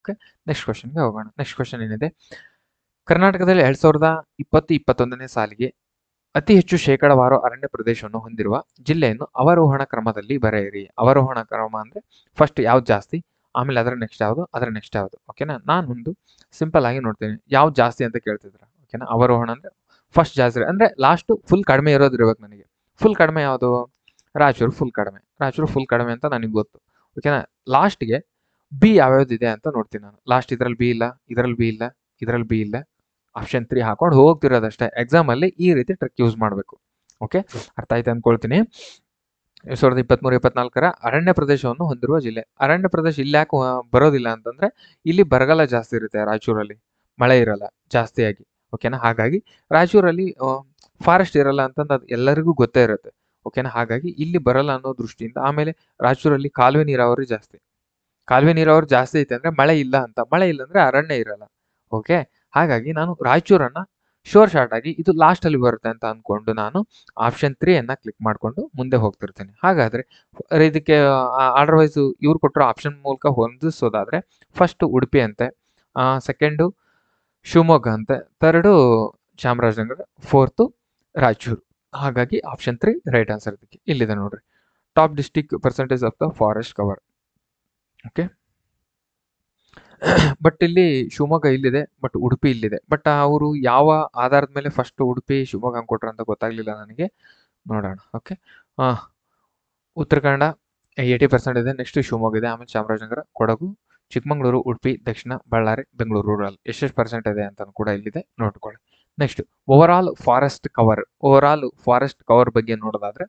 Okay, next ಕ್ವಶನ್ಗೆ ಹೋಗೋಣ. Next question ಏನಿದೆ, ಕರ್ನಾಟಕದಲ್ಲಿ 2020-21ನೇ ಸಾಲಿಗೆ ಅತಿ ಹೆಚ್ಚು ಶೇಕಡಾವಾರು ಅರಣ್ಯ ಪ್ರದೇಶವನ್ನು ಹೊಂದಿರುವ ಜಿಲ್ಲೆಯನ್ನು ಅವರೋಹಣ ಕ್ರಮದಲ್ಲಿ ಬರೆಯಿರಿ. ಅವರೋಹಣ ಕ್ರಮ ಅಂದ್ರೆ ಫಸ್ಟ್ ಯಾವ್ದು ಜಾಸ್ತಿ, ಆಮೇಲೆ ಅದರ ನೆಕ್ಸ್ಟ್ ಯಾವುದು, ಅದರ ನೆಕ್ಸ್ಟ್ ಯಾವುದು. ಓಕೆನಾ, ನಾನು ಒಂದು ಸಿಂಪಲ್ ಆಗಿ ನೋಡ್ತೀನಿ ಯಾವ್ದು ಜಾಸ್ತಿ ಅಂತ ಕೇಳ್ತಿದ್ರ. ಓಕೆನಾ, ಅವರೋಹಣ ಅಂದ್ರೆ ಫಸ್ಟ್ ಜಾಸ್ತಿ ಅಂದ್ರೆ ಲಾಸ್ಟ್ ಫುಲ್ ಕಡಿಮೆ ಇರೋದು ಇರ್ಬೇಕು ನನಗೆ. ಫುಲ್ ಕಡಿಮೆ ಯಾವುದು, ರಾಯಚೂರು ಫುಲ್ ಕಡಿಮೆ, ರಾಯಚೂರು ಫುಲ್ ಕಡಿಮೆ ಅಂತ ನನಗೆ ಗೊತ್ತು. ಓಕೆನಾ, ಲಾಸ್ಟ್ಗೆ ಬಿ ಯಾವ್ಯಾವ್ದು ಇದೆ ಅಂತ ನೋಡ್ತೀನಿ ನಾನು. ಲಾಸ್ಟ್ ಇದ್ರಲ್ಲಿ ಬಿ ಇಲ್ಲ, ಇದ್ರಲ್ಲಿ ಬಿ ಇಲ್ಲ, ಇದ್ರಲ್ಲಿ ಬಿ ಇಲ್ಲ, ಆಪ್ಷನ್ 3 ಹಾಕೊಂಡು ಹೋಗ್ತಿರೋದಷ್ಟೇ. ಎಕ್ಸಾಮ್ ಅಲ್ಲಿ ಈ ರೀತಿ ಟ್ರಿಕ್ ಯೂಸ್ ಮಾಡಬೇಕು. ಓಕೆ, ಅರ್ಥ ಆಯ್ತು ಅನ್ಕೊಳ್ತೀನಿ. 2023-24ರ ಅರಣ್ಯ ಪ್ರದೇಶವನ್ನು ಹೊಂದಿರುವ ಜಿಲ್ಲೆ. ಅರಣ್ಯ ಪ್ರದೇಶ ಇಲ್ಲಿ ಯಾಕೆ ಬರೋದಿಲ್ಲ ಅಂತಂದ್ರೆ ಇಲ್ಲಿ ಬರಗಾಲ ಜಾಸ್ತಿ ಇರುತ್ತೆ, ರಾಯಚೂರಲ್ಲಿ ಮಳೆ ಇರಲ್ಲ ಜಾಸ್ತಿಯಾಗಿ. ಓಕೆನಾ, ಹಾಗಾಗಿ ರಾಯಚೂರಲ್ಲಿ ಫಾರೆಸ್ಟ್ ಇರಲ್ಲ ಅಂತಂದು ಅದು ಎಲ್ಲರಿಗೂ ಗೊತ್ತೇ ಇರುತ್ತೆ. ಓಕೆನಾ, ಹಾಗಾಗಿ ಇಲ್ಲಿ ಬರಲ್ಲ ಅನ್ನೋ ದೃಷ್ಟಿಯಿಂದ. ಆಮೇಲೆ ರಾಯಚೂರಲ್ಲಿ ಕಾಲುವೆ ನೀರಾವರಿ ಜಾಸ್ತಿ. ಕಾಲುವೆ ನೀರಾವರಿ ಜಾಸ್ತಿ ಐತೆ ಅಂದ್ರೆ ಮಳೆ ಇಲ್ಲ ಅಂತ, ಮಳೆ ಇಲ್ಲ ಅಂದ್ರೆ ಅರಣ್ಯ ಇರಲ್ಲ. ಓಕೆ, ಹಾಗಾಗಿ ನಾನು ರಾಯಚೂರನ್ನ ಶೋರ್ ಶಾರ್ಟ್ ಆಗಿ ಇದು ಲಾಸ್ಟ್ ಅಲ್ಲಿ ಬರುತ್ತೆ ಅಂತ ಅನ್ಕೊಂಡು ನಾನು ಆಪ್ಷನ್ 3 ಅನ್ನ ಕ್ಲಿಕ್ ಮಾಡ್ಕೊಂಡು ಮುಂದೆ ಹೋಗ್ತಿರ್ತೀನಿ. ಹಾಗಾದ್ರೆ ಇದಕ್ಕೆ ಆರ್ಡರ್ ವೈಸ್ ಇವ್ರು ಕೊಟ್ಟಿರೋ ಆಪ್ಷನ್ ಮೂಲಕ ಹೊಂದಿಸೋದಾದ್ರೆ ಫಸ್ಟ್ ಉಡುಪಿ ಅಂತೆ, ಸೆಕೆಂಡು ಶಿವಮೊಗ್ಗ ಅಂತೆ, ಥರ್ಡು ಚಾಮರಾಜನಗರ, ಫೋರ್ತು ರಾಯಚೂರು. ಹಾಗಾಗಿ ಆಪ್ಷನ್ 3 ರೈಟ್ ಆನ್ಸರ್. ಇದಕ್ಕೆ ಇಲ್ಲಿದೆ ನೋಡ್ರಿ, top district percentage of the forest cover. Okay, but ಇಲ್ಲಿ ಶಿವಮೊಗ್ಗ ಇಲ್ಲಿದೆ, ಬಟ್ ಉಡುಪಿ ಇಲ್ಲಿದೆ. ಬಟ್ ಅವರು ಯಾವ ಆಧಾರದ ಮೇಲೆ ಫಸ್ಟ್ ಉಡುಪಿ ಶಿವಮೊಗ್ಗ ಹಂಗೆ ಕೊಟ್ರು ಅಂತ ಗೊತ್ತಾಗ್ಲಿಲ್ಲ ನನಗೆ. ನೋಡೋಣ. ಓಕೆ, ಉತ್ತರ ಕನ್ನಡ 80% ಇದೆ, ನೆಕ್ಸ್ಟ್ ಶಿವಮೊಗ್ಗ ಇದೆ, ಆಮೇಲೆ ಚಾಮರಾಜನಗರ, ಕೊಡಗು, ಚಿಕ್ಕಮಗಳೂರು, ಉಡುಪಿ, ದಕ್ಷಿಣ, ಬಳ್ಳಾರಿ, ಬೆಂಗಳೂರು ರೂರಲ್ ಎಷ್ಟೆಷ್ಟು ಪರ್ಸೆಂಟ್ ಇದೆ ಅಂತ ಕೂಡ ಇಲ್ಲಿದೆ, ನೋಡ್ಕೊಳ್ಳಿ. Next over all forest cover. Over all forest cover ಬಗ್ಗೆ ನೋಡೋದಾದ್ರೆ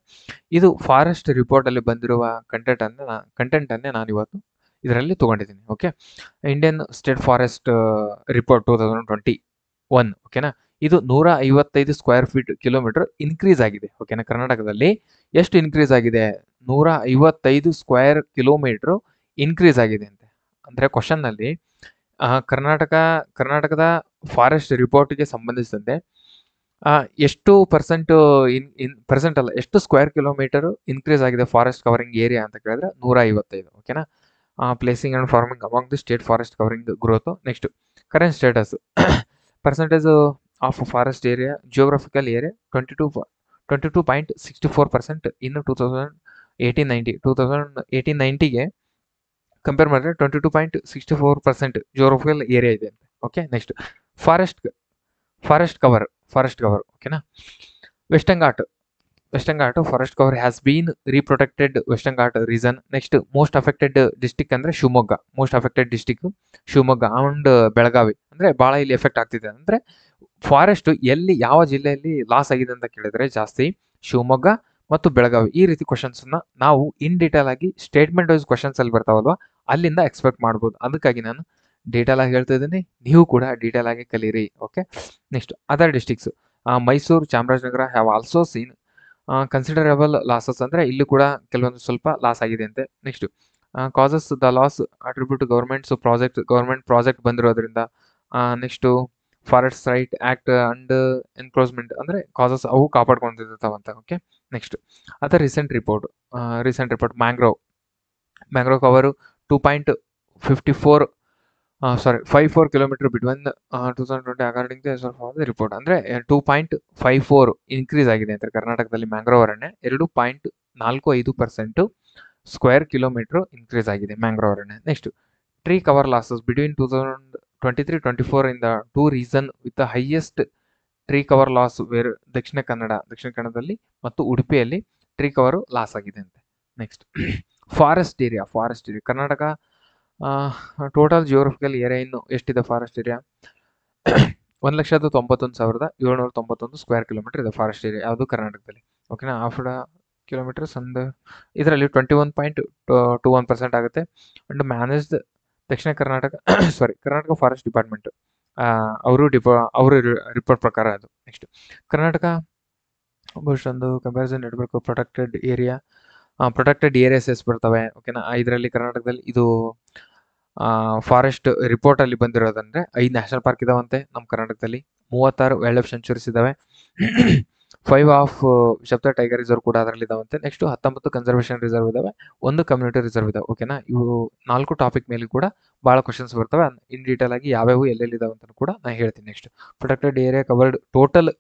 ಇದು ಫಾರೆಸ್ಟ್ ರಿಪೋರ್ಟ್ ಅಲ್ಲಿ ಬಂದಿರುವ ಕಂಟೆಂಟ್ ಅನ್ನೇ ನಾನು ಇವತ್ತು ಇದರಲ್ಲಿ ತಗೊಂಡಿದ್ದೀನಿ. Okay, Indian state forest report 2021. ಓಕೆನಾ, ಇದು 155 ಸ್ಕ್ವೇರ್ ಫೀಟ್ ಕಿಲೋಮೀಟರ್ ಇನ್ಕ್ರೀಸ್ ಆಗಿದೆ. ಓಕೆನಾ, ಕರ್ನಾಟಕದಲ್ಲಿ ಎಷ್ಟು ಇನ್ಕ್ರೀಸ್ ಆಗಿದೆ, 155 ಸ್ಕ್ವೇರ್ ಕಿಲೋಮೀಟರ್ ಇನ್ಕ್ರೀಸ್ ಆಗಿದೆ ಅಂತೆ. ಅಂದ್ರೆ ಕ್ವಶನ್ ನಲ್ಲಿ ಕರ್ನಾಟಕದ ಫಾರೆಸ್ಟ್ ರಿಪೋರ್ಟ್ಗೆ ಸಂಬಂಧಿಸಿದಂತೆ ಎಷ್ಟು ಪರ್ಸೆಂಟ್ ಅಲ್ಲ, ಎಷ್ಟು ಸ್ಕ್ವೇರ್ ಕಿಲೋಮೀಟರ್ ಇನ್ಕ್ರೀಸ್ ಆಗಿದೆ ಫಾರೆಸ್ಟ್ ಕವರಿಂಗ್ ಏರಿಯಾ ಅಂತ ಕೇಳಿದ್ರೆ 155. ಓಕೆನಾ, placing and farming among the state forest covering growth. Next current status percentage of forest area, geographical area 22.64% ಇನ್ನು 2018-90ಗೆ ಕಂಪೇರ್ ಮಾಡಿದ್ರೆ 22.64% ಜಿಯೋಗ್ರಫಿಕಲ್ ಏರಿಯಾ ಇದೆ ಅಂತ. Okay, next forest cover. ಓಕೆನಾ, western ghat forest cover has been reprotected western ghat reason. Next most affected district ಅಂದ್ರೆ Shivamogga, most affected district Shivamogga and Belagavi. ಅಂದ್ರೆ ಬಹಳ ಇಲ್ಲಿ effect ಆಗ್ತಿದೆ. ಅಂದ್ರೆ ಫಾರೆಸ್ಟ್ ಎಲ್ಲಿ ಯಾವ ಜಿಲ್ಲೆಯಲ್ಲಿ ಲಾಸ್ ಆಗಿದೆ ಅಂತ ಕೇಳಿದ್ರೆ ಜಾಸ್ತಿ ಶಿವಮೊಗ್ಗ ಮತ್ತು ಬೆಳಗಾವಿ. ಈ ರೀತಿ ಕ್ವಶನ್ಸ್ ನಾವು ಇನ್ ಡೀಟೇಲ್ ಆಗಿ ಸ್ಟೇಟ್ಮೆಂಟ್ ವೈಸ್ ಕ್ವಶನ್ಸ್ ಅಲ್ಲಿ ಬರ್ತಾವಲ್ವಾ, ಅಲ್ಲಿಂದ ಎಕ್ಸ್ಪೆಕ್ಟ್ ಮಾಡ್ಬೋದು. ಅದಕ್ಕಾಗಿ ನಾನು ಡೀಟೇಲ್ ಆಗಿ ಹೇಳ್ತಾ ಇದ್ದೀನಿ, ನೀವು ಕೂಡ ಡೀಟೇಲ್ ಆಗಿ ಕಲೀರಿ. Okay, next other districts, Mysuru, Chamarajanagar have also seen considerable losses. ಅಂದ್ರೆ ಇಲ್ಲಿ ಕೂಡ ಕೆಲವೊಂದು ಸ್ವಲ್ಪ ಲಾಸ್ ಆಗಿದೆ ಅಂತೆ. Next causes the loss attribute government project ಬಂದಿರೋದ್ರಿಂದ. Next forest right act and encroachment ಅಂದ್ರೆ ಕಾಸಸ್ ಅವು ಕಾಪಾಡ್ಕೊಂಡಿರ್ತಾವಂತ. Okay, next other recent report mangrove cover 54 kilometre between 2020 according to report. ಅಂದ್ರೆ 2.54 ಇನ್ಕ್ರೀಸ್ ಆಗಿದೆ ಅಂತ ಕರ್ನಾಟಕದಲ್ಲಿ ಮ್ಯಾಂಗ್ರೋವ್ ಅರಣ್ಯ. 2.45% ಸ್ಕ್ವೇರ್ ಕಿಲೋಮೀಟರ್ ಇನ್ಕ್ರೀಸ್ ಆಗಿದೆ ಮ್ಯಾಂಗ್ರೋವ್ ಅರಣ್ಯ. Next tree cover losses between 2023-24 in the 2 region with the highest tree cover loss where ದಕ್ಷಿಣ ಕನ್ನಡದಲ್ಲಿ ಮತ್ತು ಉಡುಪಿಯಲ್ಲಿ ಟ್ರೀ ಕವರ್ ಲಾಸ್ ಆಗಿದೆ ಅಂತೆ. Next forest area Karnataka total geographical area ಇನ್ನು ಎಷ್ಟಿದೆ ಫಾರೆಸ್ಟ್ ಏರಿಯಾ 1,91,791 ಸ್ಕ್ವೇರ್ ಕಿಲೋಮೀಟರ್ ಇದೆ ಫಾರೆಸ್ಟ್ ಏರಿಯಾ ಯಾವುದು ಕರ್ನಾಟಕದಲ್ಲಿ. ಓಕೆನಾ, ಆಫ್ಟರ್ ಕಿಲೋಮೀಟರ್ಸ್ ಅಂಡ್ ಇದರಲ್ಲಿ 21.21% ಆಗುತ್ತೆ. And managed Dakshina Karnataka Karnataka forest department ಅವರು ರಿಪೋರ್ಟ್ ಪ್ರಕಾರ ಅದು. ನೆಕ್ಸ್ಟ್ ಕರ್ನಾಟಕ ಒಂದು ಕಂಪ್ಯಾರಿಸನ್ ಇಡಬೇಕು. ಪ್ರೊಟೆಕ್ಟೆಡ್ ಏರಿಯಾಸ್ ಬರ್ತವೆ. ಓಕೆನಾ, ಇದರಲ್ಲಿ ಕರ್ನಾಟಕದಲ್ಲಿ ಇದು ಫಾರೆಸ್ಟ್ ರಿಪೋರ್ಟ್ ಅಲ್ಲಿ ಬಂದಿರೋದಂದ್ರೆ 5 ನ್ಯಾಷನಲ್ ಪಾರ್ಕ್ ಇದಾವಂತೆ ನಮ್ಮ ಕರ್ನಾಟಕದಲ್ಲಿ, 36 ವೈಲ್ಡ್ ಲೈಫ್ ಸೆಂಚುರೀಸ್ ಇದಾವೆ, 5 ಆಫ್ ಶಬ್ದ ಟೈಗರ್ ರಿಸರ್ವ್ ಕೂಡ ಅದರಲ್ಲಿ ಇದಾವಂತೆ. ನೆಕ್ಸ್ಟ್ 19 ಕನ್ಸರ್ವೇಷನ್ ರಿಸರ್ವ್ ಇದಾವೆ, 1 ಕಮ್ಯುನಿಟಿ ರಿಸರ್ವ್ ಇದಾವೆ. ಓಕೆನಾ, ಇವು 4 ಟಾಪಿಕ್ ಮೇಲೆ ಕೂಡ ಭಾಳ ಕ್ವಶನ್ಸ್ ಬರ್ತವೆ. ಇನ್ ಡೀಟೇಲ್ ಆಗಿ ಯಾವ್ಯಾವು ಎಲ್ಲೆಲ್ಲಿ ಇದಾವೆ ಅಂತ ಕೂಡ ನಾನು ಹೇಳ್ತೀನಿ. Next protected area covered total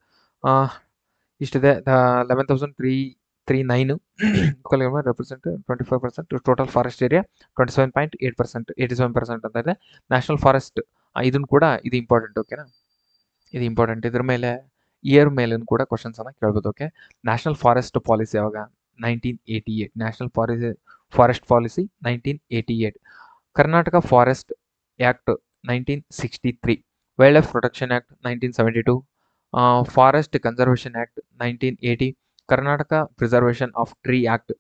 ಇಷ್ಟಿದೆ, 11,339 ರೆಪ್ರೆಸೆಂಟ್ 25%. ಟೋಟಲ್ ಫಾರೆಸ್ಟ್ ಏರಿಯಾ 27.8%, 87% ಅಂತ ಇದೆ. ನ್ಯಾಷನಲ್ ಫಾರೆಸ್ಟ್ ಇದನ್ನು ಕೂಡ ಇದು ಇಂಪಾರ್ಟೆಂಟ್. ಓಕೆನಾ, ಇದು ಇಂಪಾರ್ಟೆಂಟ್. ಇದ್ರ ಮೇಲೆ ಇಯರ್ ಮೇಲೆ ಕೂಡ ಕ್ವಶನ್ಸ್ ಅನ್ನ ಕೇಳ್ಬೋದು. ಓಕೆ, ನ್ಯಾಷನಲ್ ಫಾರೆಸ್ಟ್ ಪಾಲಿಸಿ ಯಾವಾಗ? 1988. National forest policy 1988. Karnataka forest act 1963. Wild life protection act 1972. Forest conservation act 1980. Karnataka preservation of tree act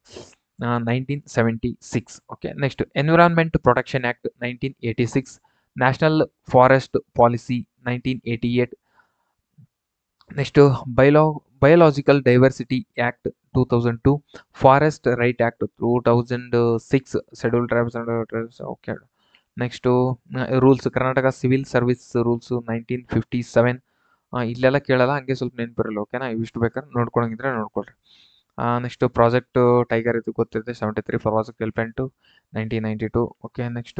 1976. Okay, next environment protection act 1986. National forest policy 1988. Next biological diversity act 2002. Forest right act 2006. Schedule tribes. Okay, next rules, Karnataka civil service rules 1957. ಇಲ್ಲೆಲ್ಲ ಕೇಳಲ್ಲ, ಹಂಗೆ ಸ್ವಲ್ಪ ನೆನಪಿರಲ್ಲ. ಓಕೆನಾ, ಇವಿಷ್ಟು ಬೇಕಾದ್ರೆ ನೋಡ್ಕೊಳಂಗಿದ್ರೆ ನೋಡ್ಕೊಳ್ರಿ. Next project tiger ಇದು ಗೊತ್ತಿರುತ್ತೆ 73. Project elephant 1992. Okay, next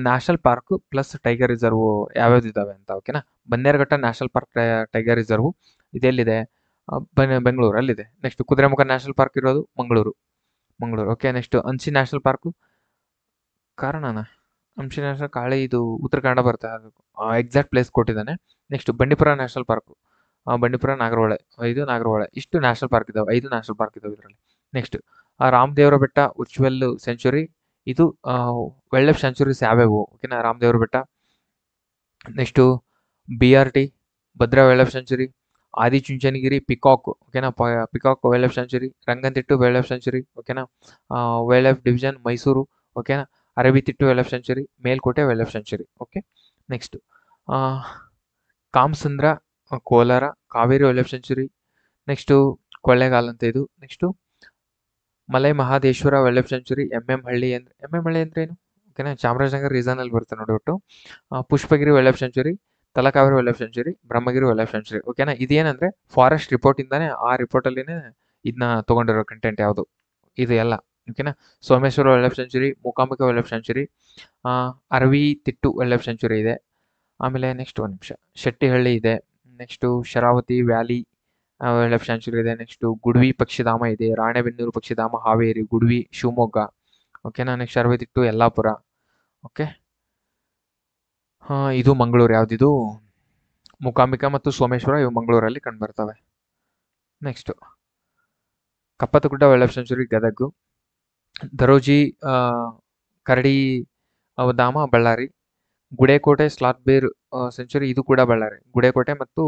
national park plus tiger reserve ಯಾವ್ಯಾವ್ದು ಇದಾವೆ ಅಂತ. ಓಕೆನಾ, Bannerghatta national park tiger reserve ಇದೆಲ್ಲಿದೆ? ಬೆಂಗಳೂರಲ್ಲಿದೆ. ನೆಕ್ಸ್ಟ್ ಕುದುರೆಮುಖ ನ್ಯಾಷನಲ್ ಪಾರ್ಕ್ ಇರೋದು Mangaluru. Okay, next Anshi national park ಕಾರಣನಾ? ಅಂಶಿ ನ್ಯಾಷನಲ್ ಕಾಳಿ ಇದು ಉತ್ತರ ಕನ್ನಡ ಬರುತ್ತೆ, ಅದು ಎಕ್ಸಾಕ್ಟ್ ಪ್ಲೇಸ್ ಕೊಟ್ಟಿದ್ದಾನೆ. Next Bandipur national park, Bandipur, Nagarhole, 5 Nagarhole. ಇಷ್ಟು ನ್ಯಾಷನಲ್ ಪಾರ್ಕ್ ಇದಾವೆ, 5 ನ್ಯಾಷನಲ್ ಪಾರ್ಕ್ ಇದಾವೆ ಇದರಲ್ಲಿ. Next Ramadevara Betta vulture sanctuary, ಇದು ವೈಲ್ಡ್ ಲೈಫ್ ಸೆಂಚುರೀಸ್ ಯಾವ್ಯಾವು? ಓಕೆನಾ, Ramadevara Betta. Next BRT Bhadra wildlife sanctuary, Adichunchanagiri peacock. ಓಕೆನಾ, peacock wildlife sanctuary, Ranganathittu wildlife sanctuary. ಓಕೆನಾ, ವೈಲ್ಡ್ ಲೈಫ್ ಡಿವಿಷನ್ ಮೈಸೂರು. ಓಕೆನಾ, Arabithittu wildlife sanctuary, Melkote wildlife sanctuary. Okay, next Kamasandra Kolar, Kaveri wildlife sanctuary. Next Kollegal ಅಂತ ಇದು. Next Malai Mahadeshwara wildlife sanctuary. ಹಳ್ಳಿ ಅಂದ್ರೆ ಏನು? ಓಕೆನಾ, Chamarajanagar reason ಅಲ್ಲಿ ಬರುತ್ತೆ ನೋಡಿ ಒಟ್ಟು. Pushpagiri wild life century, Talakaveri wild life century, Brahmagiri wild life sanctuary. ಓಕೆನಾ, ಇದೇನಂದ್ರೆ ಫಾರೆಸ್ಟ್ ರಿಪೋರ್ಟ್ ಇಂದಾನೆ, ಆ ರಿಪೋರ್ಟ್ ಅಲ್ಲಿನೇ ಇದನ್ನ ತಗೊಂಡಿರೋ ಕಂಟೆಂಟ್ ಯಾವುದು ಇದು ಎಲ್ಲ. ಓಕೆನಾ, Someshwara wildlife sanctuary, Mookambika wildlife sanctuary, Aravithittu wildlife sanctuary ಇದೆ. ಆಮೇಲೆ ನೆಕ್ಸ್ಟ್ ಒಂದು ನಿಮಿಷ, ಶೆಟ್ಟಿಹಳ್ಳಿ ಇದೆ. Next Sharavathi valley wildlife sanctuary ಇದೆ. ನೆಕ್ಸ್ಟು ಗುಡ್ವಿ ಪಕ್ಷಿಧಾಮ ಇದೆ, ರಾಣೆಬೆನ್ನೂರು ಪಕ್ಷಿಧಾಮ ಹಾವೇರಿ, ಗುಡ್ವಿ ಶಿವಮೊಗ್ಗ. ಓಕೆನಾ, ನೆಕ್ಸ್ಟ್ ಅರವಿತಿಟ್ಟು ಯಲ್ಲಾಪುರ. ಓಕೆ, ಇದು ಮಂಗಳೂರು. ಯಾವ್ದಿದು? ಮೂಕಾಂಬಿಕಾ ಮತ್ತು ಸೋಮೇಶ್ವರ, ಇವು ಮಂಗಳೂರಲ್ಲಿ ಕಂಡುಬರ್ತವೆ. Next Kappatagudda wildlife sanctuary Gadag, Daroji ಕರಡಿ ಧಾಮ Ballari, Gudekote sloth bear sanctuary, ಇದು ಕೂಡ ಬಳ್ಳಾರಿ. ಗುಡೇಕೋಟೆ ಮತ್ತು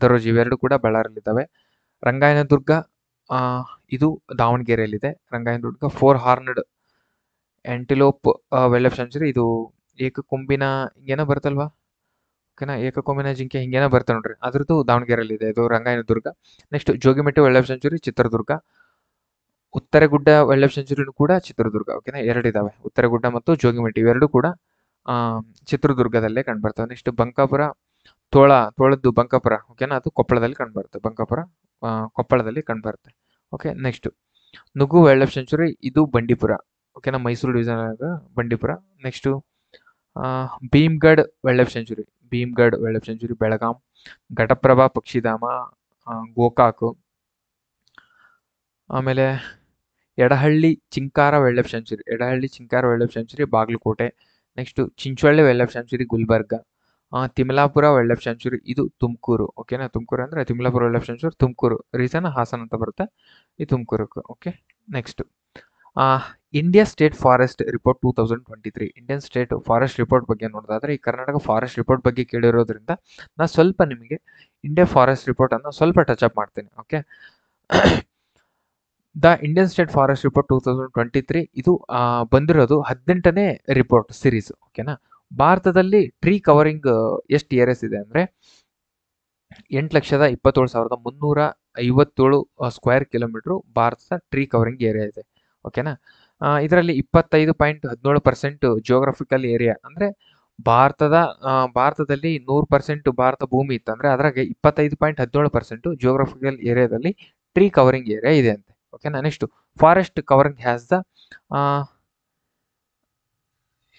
ದರೋಜಿ ಇವೆರಡು ಕೂಡ ಬಳ್ಳಾರಿಯಲ್ಲಿದ್ದಾವೆ. ರಂಗಾಯಣದುರ್ಗ ಇದು ದಾವಣಗೆರೆಯಲ್ಲಿದೆ. ರಂಗಾಯಣದುರ್ಗ 4 ಹಾರ್ನ್ಡ್ ಆಂಟಿಲೋಪ್ ವೈಲ್ಡ್ ಲೈಫ್ ಸೆಂಚುರಿ, ಇದು ಏಕಕೊಂಬಿನ ಹಿಂಗೇನೋ ಬರ್ತಲ್ವಾ? ಓಕೆನಾ, ಏಕಕೊಂಬಿನ ಜಿಂಕೆ ಹಿಂಗೇನೋ ಬರ್ತಾ ನೋಡ್ರಿ, ಅದ್ರದ್ದು ದಾವಣಗೆರೆಯಲ್ಲಿದೆ, ಇದು Rangayyanadurga. Next Jogimatti wildlife sanctuary Chitradurga. Uttaragudda wildlife ಸೆಂಚುರಿನೂ ಕೂಡ ಚಿತ್ರದುರ್ಗ. ಓಕೆನಾ, ಎರಡಿದಾವೆ, ಉತ್ತರಗುಡ್ಡ ಮತ್ತು ಜೋಗಿಮಟ್ಟಿ ಇವೆರಡು ಕೂಡ ಚಿತ್ರದುರ್ಗದಲ್ಲೇ ಕಂಡುಬರ್ತವೆ. ನೆಕ್ಸ್ಟ್ ಬಂಕಾಪುರ ತೋಳದ್ದು ಬಂಕಾಪುರ. ಓಕೆನಾ, ಅದು ಕೊಪ್ಪಳದಲ್ಲಿ ಕಂಡುಬರುತ್ತೆ. ಬಂಕಾಪುರ ಕೊಪ್ಪಳದಲ್ಲಿ ಕಂಡುಬರುತ್ತೆ. Okay, next Nugu wildlife sanctuary, ಇದು ಬಂಡೀಪುರ. ಓಕೆನಾ, Mysuru division Bandipura. Next Bhimgad wildlife sanctuary, Bhimgad wildlife sanctuary Belgaum. Ghataprabha ಪಕ್ಷಿಧಾಮ ಗೋಕಾಕು. ಆಮೇಲೆ Yadahalli Chinkara wildlife sanctuary, Yadahalli Chinkara wildlife sanctuary Bagalkot. Next Chincholi wildlife sanctuary Gulbarga. Thimlapura wildlife sanctuary, ಇದು ತುಮಕೂರು. ಓಕೆನಾ, ತುಮಕೂರು ಅಂದ್ರೆ Thimlapura wildlife century Tumakuru, reason Hassan ಅಂತ ಬರುತ್ತೆ, ಈ Tumakuru. Okay, next India state forest report 2023. Indian state forest report ಬಗ್ಗೆ ನೋಡೋದಾದ್ರೆ, ಈ ಕರ್ನಾಟಕ ಫಾರೆಸ್ಟ್ ರಿಪೋರ್ಟ್ ಬಗ್ಗೆ ಕೇಳಿರೋದ್ರಿಂದ ನಾನು ಸ್ವಲ್ಪ ನಿಮಗೆ ಇಂಡಿಯಾ ಫಾರೆಸ್ಟ್ ರಿಪೋರ್ಟ್ ಅನ್ನು ಸ್ವಲ್ಪ ಟಚ್ ಅಪ್ ಮಾಡ್ತೀನಿ. Okay, the Indian state forest report 2023 ಇದು ಬಂದಿರೋದು 18ನೇ ರಿಪೋರ್ಟ್ ಸಿರೀಸ್. ಓಕೆನಾ, ಭಾರತದಲ್ಲಿ ಟ್ರೀ ಕವರಿಂಗ್ ಎಷ್ಟು ಏರಿಯಾಸ್ ಇದೆ ಅಂದರೆ 8,27,357 ಸ್ಕ್ವೇರ್ ಕಿಲೋಮೀಟರ್ ಭಾರತದ ಟ್ರೀ ಕವರಿಂಗ್ ಏರಿಯಾ ಇದೆ. ಓಕೆನಾ, ಇದರಲ್ಲಿ 25.17% ಜಿಯೋಗ್ರಫಿಕಲ್ ಏರಿಯಾ ಅಂದರೆ ಭಾರತದಲ್ಲಿ 100% ಭಾರತ ಭೂಮಿ ಇತ್ತಂದ್ರೆ ಅದ್ರಾಗೆ 25.17% ಜಿಯೋಗ್ರಫಿಕಲ್ ಏರಿಯಾದಲ್ಲಿ ಟ್ರೀ ಕವರಿಂಗ್ ಏರಿಯಾ ಇದೆ ಅಂತೆ. ಓಕೆನಾ. Next forest covering has the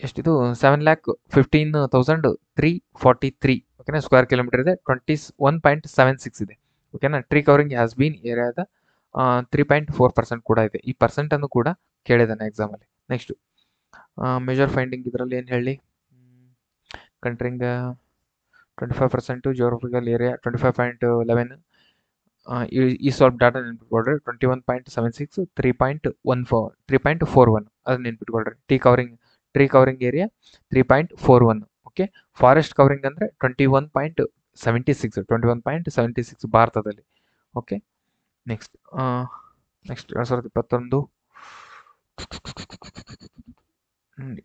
ಎಷ್ಟಿದು 7,15,343 ಓಕೆನಾ ಸ್ಕ್ವೇರ್ ಕಿಲೋಮೀಟರ್ ಇದೆ. 21.76 ಇದೆ. ಓಕೆನಾ. ಟ್ರೀ ಕವರಿಂಗ್ ಹ್ಯಾಸ್ ಬೀನ್ ಏರಿಯಾದ 3.4% ಕೂಡ ಇದೆ. ಈ ಪರ್ಸೆಂಟ್ ಅನ್ನು ಕೂಡ ಕೇಳಿದಾನೆ ಎಕ್ಸಾಮ್ ಅಲ್ಲಿ. ನೆಕ್ಸ್ಟ್ ಮೇಜರ್ ಫೈಂಡಿಂಗ್ ಇದರಲ್ಲಿ ಏನು ಹೇಳಿ, ಕಂಟ್ರಿಂಗ್ 25% ಜಿಯೋಗ್ರಫಿಕಲ್ ಏರಿಯಾ 25.11 ಈ ಸ್ವಲ್ಪ ಡಾಟಾ ನೆನ್ಪಿಟ್ಕೊಳ್ರಿ. 21.76 3.41 ಅದನ್ನ ನೆನ್ಪಿಟ್ಕೊಳ್ರಿ. Tree covering area 3.41. Okay. Forest covering ಅಂದರೆ 21.76 ಭಾರತದಲ್ಲಿ. Okay. Next 2021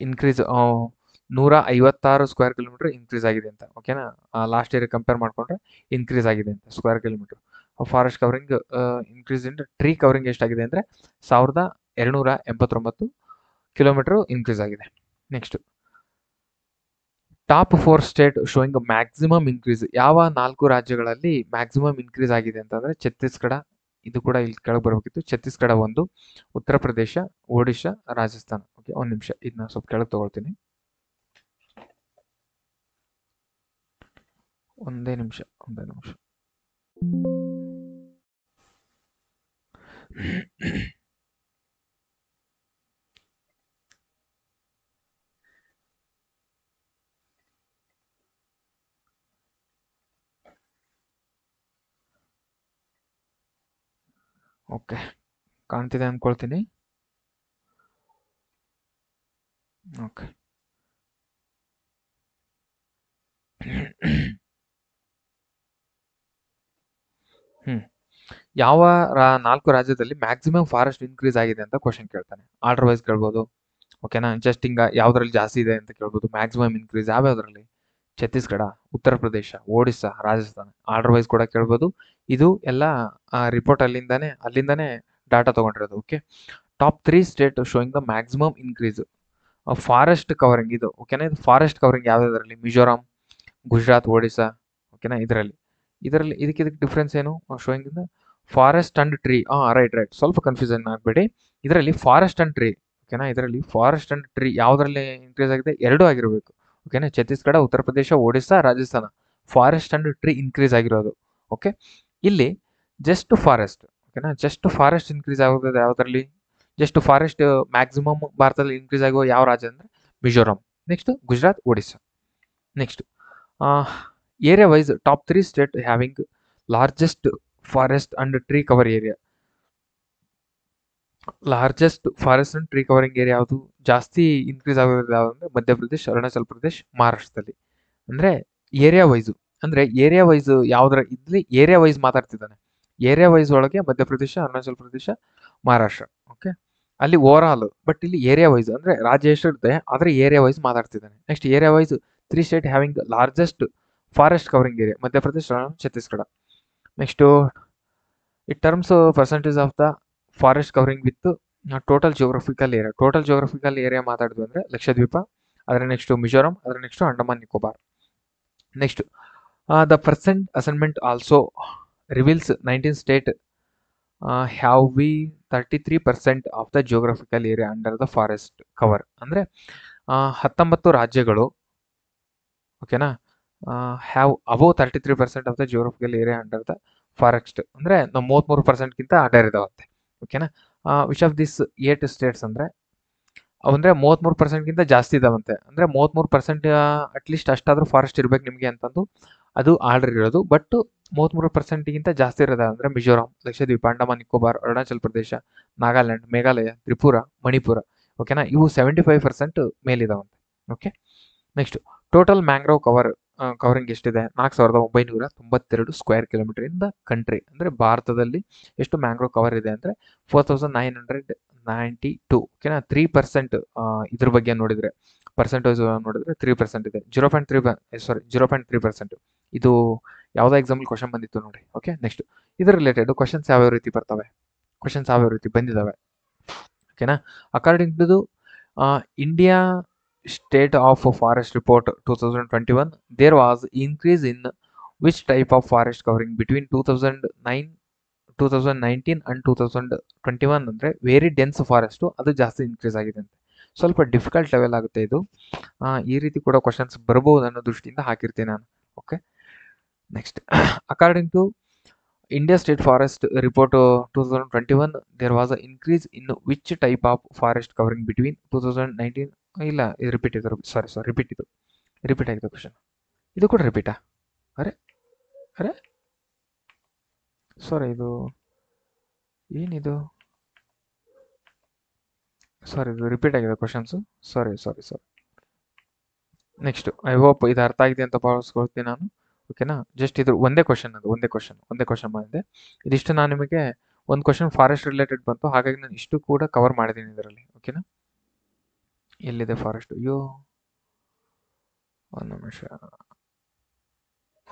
increase 156 square kilometre increase ಆಗಿದೆ ಅಂತ. ಓಕೆನಾ. ಲಾಸ್ಟ್ ಇಯರ್ ಕಂಪೇರ್ ಮಾಡ್ಕೊಂಡ್ರೆ ಇನ್ಕ್ರೀಸ್ ಆಗಿದೆ ಅಂತ square kilometre. Forest covering increase in tree covering ಎಷ್ಟಾಗಿದೆ ಅಂದರೆ 1,289 ಕಿಲೋಮೀಟರ್ ಇನ್ಕ್ರೀಸ್ ಆಗಿದೆ. Next top 4 state showing maximum increase. ಯಾವ 4 ರಾಜ್ಯಗಳಲ್ಲಿ ಮ್ಯಾಕ್ಸಿಮಮ್ ಇನ್ಕ್ರೀಸ್ ಆಗಿದೆ ಅಂತಂದ್ರೆ ಛತ್ತೀಸ್ಗಢ, ಇದು ಕೂಡ ಇಲ್ಲಿ ಕೆಳಗೆ ಬರಬೇಕಿತ್ತು. ಛತ್ತೀಸ್ಗಢ 1, ಉತ್ತರ ಪ್ರದೇಶ, ಒಡಿಶಾ, ರಾಜಸ್ಥಾನ. ಓಕೆ, ಒಂದು ನಿಮಿಷ ಇದನ್ನ ಸ್ವಲ್ಪ ಕೆಳಗೆ ತಗೊಳ್ತೀನಿ. ಒಂದೇ ನಿಮಿಷ. ಓಕೆ, ಕಾಣ್ತಿದೆ ಅನ್ಕೊಳ್ತೀನಿ. ಓಕೆ. ಯಾವ 4 ರಾಜ್ಯದಲ್ಲಿ ಮ್ಯಾಕ್ಸಿಮಮ್ ಫಾರೆಸ್ಟ್ ಇನ್ಕ್ರೀಸ್ ಆಗಿದೆ ಅಂತ ಕ್ವಶನ್ ಕೇಳ್ತಾನೆ. ಆರ್ಡರ್ ವೈಸ್ ಕೇಳ್ಬೋದು. ಓಕೆನಾ. ಜಸ್ಟ್ ಹಿಂಗ ಯಾವ್ದ್ರಲ್ಲಿ ಜಾಸ್ತಿ ಇದೆ ಅಂತ ಕೇಳ್ಬೋದು. Maximum increase ಯಾವ್ಯಾವ್ದ್ರಲ್ಲಿ? Chhattisgarh, Uttar Pradesh, Odisha, Rajasthan. Order wise ಕೂಡ ಕೇಳ್ಬೋದು. ಇದು ಎಲ್ಲ ರಿಪೋರ್ಟ್ ಅಲ್ಲಿಂದಾನೆ ಡಾಟಾ ತಗೊಂಡಿರೋದು. Okay. Top 3 state showing the maximum increase forest covering. ಇದು ಓಕೆನಾ. ಇದು ಫಾರೆಸ್ಟ್ ಕವರಿಂಗ್ ಯಾವ್ದಾದ್ರಲ್ಲಿ? ಮಿಜೋರಾಂ, ಗುಜರಾತ್, ಒಡಿಸ್ಸಾ. ಓಕೆನಾ. ಇದರಲ್ಲಿ ಇದಕ್ಕೆ ಡಿಫ್ರೆನ್ಸ್ ಏನು? ಶೋಯಿಂಗ್ ಇಂದ ಫಾರೆಸ್ಟ್ ಅಂಡ್ ಟ್ರೀ. ರೈಟ್. ಸ್ವಲ್ಪ ಕನ್ಫ್ಯೂಷನ್ ಆಗಬೇಡಿ. ಇದರಲ್ಲಿ ಫಾರೆಸ್ಟ್ ಅಂಡ್ ಟ್ರೀ. ಓಕೆನಾ. ಇದರಲ್ಲಿ ಫಾರೆಸ್ಟ್ ಅಂಡ್ ಟ್ರೀ ಯಾವ್ದ್ರಲ್ಲಿ ಇನ್ಕ್ರೀಸ್ ಆಗಿದೆ? 2 ಆಗಿರಬೇಕು. ಓಕೆನಾ. Chhattisgarh, Uttar Pradesh, Odisha, Rajasthan. Forest and tree increase ಆಗಿರೋದು. ಓಕೆ. ಇಲ್ಲಿ ಜಸ್ಟ್ ಫಾರೆಸ್ಟ್. ಓಕೆನಾ. ಜಸ್ಟ್ ಫಾರೆಸ್ಟ್ ಇನ್ಕ್ರೀಸ್ ಆಗೋದು ಯಾವ್ದ್ರಲ್ಲಿ? ಜಸ್ಟ್ ಫಾರೆಸ್ಟ್ ಮ್ಯಾಕ್ಸಿಮಮ್ ಭಾರತದಲ್ಲಿ ಇನ್ಕ್ರೀಸ್ ಆಗುವ ಯಾವ ರಾಜ್ಯ ಅಂದ್ರೆ Mizoram. Next Gujarat, Odisha. Next area wise top 3 state having largest forest and tree cover area. Largest forest and tree covering area ಯಾವುದು? ಜಾಸ್ತಿ ಇನ್ಕ್ರೀಸ್ ಆಗೋದು ಯಾವುದು ಅಂದ್ರೆ ಮಧ್ಯಪ್ರದೇಶ್, ಅರುಣಾಚಲ್ ಪ್ರದೇಶ್, ಮಹಾರಾಷ್ಟ್ರದಲ್ಲಿ. ಅಂದ್ರೆ ಏರಿಯಾ ವೈಸ್ ಯಾವ್ದ್ರ ಇಲ್ಲಿ ಏರಿಯಾ ವೈಸ್ ಮಾತಾಡ್ತಿದ್ದಾನೆ. ಏರಿಯಾ ವೈಸ್ ಒಳಗೆ ಮಧ್ಯಪ್ರದೇಶ, ಅರುಣಾಚಲ್ ಪ್ರದೇಶ, ಮಹಾರಾಷ್ಟ್ರ. ಓಕೆ. ಅಲ್ಲಿ ಓವರ್ ಆಲ್, ಬಟ್ ಇಲ್ಲಿ ಏರಿಯಾ ವೈಸ್ ಅಂದ್ರೆ ರಾಜ್ಯ ಎಷ್ಟಿರುತ್ತೆ ಆದ್ರೆ ಏರಿಯಾ ವೈಸ್ ಮಾತಾಡ್ತಿದ್ದಾನೆ. Next area wise 3 state having largest forest covering area Madhya Pradesh, Chhattisgarh. Next it terms percentage of the forest covering with total geographical area. Total geographical area ಮಾತಾಡಿದ್ವಿ ಅಂದ್ರೆ ಲಕ್ಷದ್ವೀಪ, ಅದರ next Mizoram, ಅದರ next Andaman Nicobar. Next the percent assignment also reveals 19 state have we 33% of the geographical area under the forest cover. ಅಂದ್ರೆ 19 ರಾಜ್ಯಗಳು ಓಕೆನಾ have above 33% of the geographical area under the forest. ಅಂದ್ರೆ ನಾವು 33%ಗಿಂತ under ಇದಾವಂತೆ. ಓಕೆನಾ. ವಿಚ್ ಆಫ್ ದಿಸ್ 8 ಸ್ಟೇಟ್ಸ್ ಅಂದ್ರೆ 33%ಗಿಂತ ಜಾಸ್ತಿ ಇದಾವಂತೆ. ಅಂದ್ರೆ 33% at least ಅಷ್ಟಾದ್ರೂ forest ಇರ್ಬೇಕು ನಿಮಗೆ ಅಂತಂದು ಅದು ಆರ್ಡರ್ ಇರೋದು. ಬಟ್ 33%ಗಿಂತ ಜಾಸ್ತಿ ಇರೋದ ಅಂದ್ರೆ ಮಿಜೋರಾಂ, ಲಕ್ಷದ್ವೀಪ, ಅಂಡಮಾನ್ ನಿಕೋಬಾರ್, ಅರುಣಾಚಲ್ ಪ್ರದೇಶ, ನಾಗಾಲ್ಯಾಂಡ್, ಮೇಘಾಲಯ, ತ್ರಿಪುರ, ಮಣಿಪುರ. ಓಕೆನಾ. ಇವು 75% ಮೇಲಿದಾವಂತೆ. Okay. Next total mangrove covering ಎಷ್ಟಿದೆ? 4,992 square kilometre in the country. ಅಂದ್ರೆ ಭಾರತದಲ್ಲಿ ಎಷ್ಟು ಮ್ಯಾಂಗ್ರೋವ್ ಕವರ್ ಇದೆ ಅಂದ್ರೆ 4,992. ಓಕೆನಾ. 3% ಇದ್ರ ಬಗ್ಗೆ ನೋಡಿದ್ರೆ ಪರ್ಸೆಂಟೇಜ್ ನೋಡಿದ್ರೆ 3% ಇದೆ. 0.3%. ಇದು ಯಾವುದೋ ಎಕ್ಸಾಂಪಲ್ ಕ್ವಶನ್ ಬಂದಿತ್ತು ನೋಡಿ. ಓಕೆ. ನೆಕ್ಸ್ಟ್ ಇದ್ರ ರಿಲೇಟೆಡ್ ಕ್ವಶನ್ಸ್ ಯಾವ್ಯಾವ ರೀತಿ ಬರ್ತವೆ, ಕ್ವಶನ್ಸ್ ಯಾವ್ಯಾವ ರೀತಿ ಬಂದಿದ್ದಾವೆ. ಓಕೆನಾ. According to India State of Forest Report 2021, there was increase in which type of forest covering between 2019 and 2021 ಅಂದರೆ ವೆರಿ ಡೆನ್ಸ್ ಫಾರೆಸ್ಟು ಅದು ಜಾಸ್ತಿ ಇನ್ಕ್ರೀಸ್ ಆಗಿದೆ ಅಂತೆ. ಸ್ವಲ್ಪ ಡಿಫಿಕಲ್ಟ್ ಲೆವೆಲ್ ಆಗುತ್ತೆ ಇದು. ಈ ರೀತಿ ಕೂಡ ಕ್ವಶನ್ಸ್ ಬರ್ಬೋದು ಅನ್ನೋ ದೃಷ್ಟಿಯಿಂದ ಹಾಕಿರ್ತೀನಿ ನಾನು. Okay, next according to India State Forest Report 2021, there was an increase in which type of forest covering between 2019. ಇಲ್ಲ ಇದು ರಿಪೀಟ್ ಇದೆ, ಸಾರಿ ರಿಪೀಟ್ ಆಗಿದೆ ಕ್ವಶನ್. ಇದು ಕೂಡ ರಿಪೀಟಾ? ಅರೆ ಸಾರಿ, ಇದು ಏನಿದು? ಸಾರಿ, ಇದು ರಿಪೀಟ್ ಆಗಿದೆ questions. Sorry. Next, I hope ಇದು ಅರ್ಥ ಆಗಿದೆ ಅಂತ ಭಾವಿಸ್ಕೊಳ್ತೀನಿ ನಾನು. ಓಕೆನಾ? ಜಸ್ಟ್ ಇದು ಒಂದೇ ಕ್ವಶನ್ ಬಂದಿದೆ. ಇದಿಷ್ಟು ನಾನು ನಿಮಗೆ ಒಂದು ಕ್ವಶನ್ ಫಾರೆಸ್ಟ್ ರಿಲೇಟೆಡ್ ಬಂತು, ಹಾಗಾಗಿ ನಾನು ಇಷ್ಟು ಕೂಡ ಕವರ್ ಮಾಡಿದ್ದೀನಿ ಇದರಲ್ಲಿ. ಓಕೆನಾ? ಎಲ್ಲಿದೆ ಫಾರೆಸ್ಟ್? ಅಯ್ಯೋ, ಒಂದು ನಿಮಿಷ.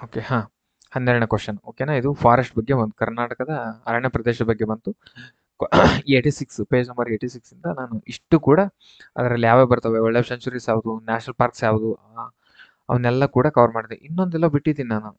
ಓಕೆ, 12ನೇ ಕ್ವಶನ್. ಓಕೆನಾ? ಇದು ಫಾರೆಸ್ಟ್ ಬಗ್ಗೆ ಒಂದು ಕರ್ನಾಟಕದ ಅರಣ್ಯ ಪ್ರದೇಶದ ಬಗ್ಗೆ ಬಂತು. 86 ಪೇಜ್ ನಂಬರ್ 86 ಇಂದ ನಾನು ಇಷ್ಟು ಕೂಡ ಅದರಲ್ಲಿ ಯಾವ್ಯಾವ ಬರ್ತವೆ, ವೈಲ್ಡ್ ಲೈಫ್ ಸೆಂಚುರೀಸ್ ಯಾವುದು, ನ್ಯಾಷನಲ್ ಪಾರ್ಕ್ಸ್ ಯಾವುದು, ಅವನ್ನೆಲ್ಲ ಕೂಡ ಕವರ್ ಮಾಡಿದೆ. ಇನ್ನೊಂದೆಲ್ಲ ಬಿಟ್ಟಿದ್ದೀನಿ ನಾನು.